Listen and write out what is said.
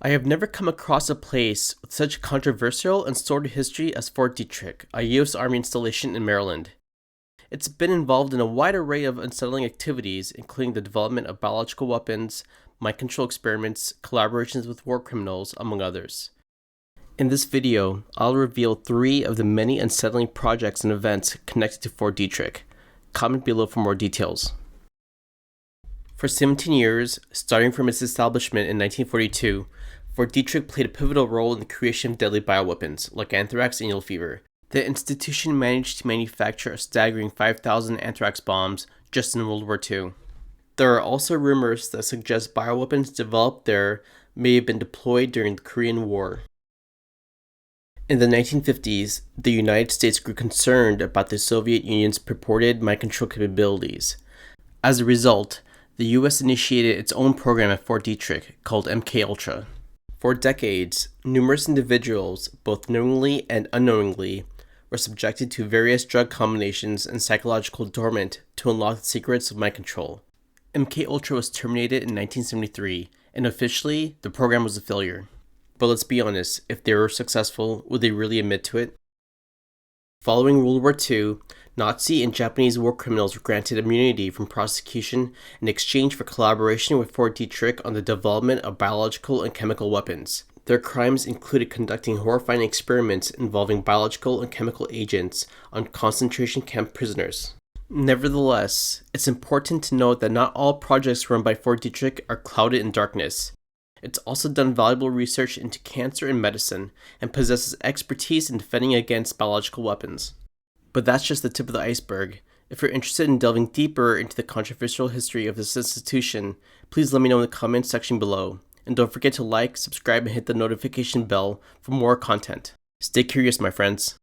I have never come across a place with such a controversial and sordid history as Fort Detrick, a U.S. Army installation in Maryland. It's been involved in a wide array of unsettling activities, including the development of biological weapons, mind control experiments, collaborations with war criminals, among others. In this video, I'll reveal 3 of the many unsettling projects and events connected to Fort Detrick. Comment below for more details. For 17 years, starting from its establishment in 1942, Fort Detrick played a pivotal role in the creation of deadly bioweapons, like anthrax and yellow fever. The institution managed to manufacture a staggering 5,000 anthrax bombs just in World War II. There are also rumors that suggest bioweapons developed there may have been deployed during the Korean War. In the 1950s, the United States grew concerned about the Soviet Union's purported mind control capabilities. As a result, the U.S. initiated its own program at Fort Detrick called mkultra. For decades, numerous individuals, both knowingly and unknowingly, were subjected to various drug combinations and psychological torment to unlock the secrets of mind control. mkultra was terminated in 1973, and officially, the program was a failure. But let's be honest, if they were successful, would they really admit to it? Following World War II, Nazi and Japanese war criminals were granted immunity from prosecution in exchange for collaboration with Fort Detrick on the development of biological and chemical weapons. Their crimes included conducting horrifying experiments involving biological and chemical agents on concentration camp prisoners. Nevertheless, it's important to note that not all projects run by Fort Detrick are clouded in darkness. It's also done valuable research into cancer and medicine, and possesses expertise in defending against biological weapons. But that's just the tip of the iceberg. If you're interested in delving deeper into the controversial history of this institution, please let me know in the comments section below. And don't forget to like, subscribe, and hit the notification bell for more content. Stay curious, my friends.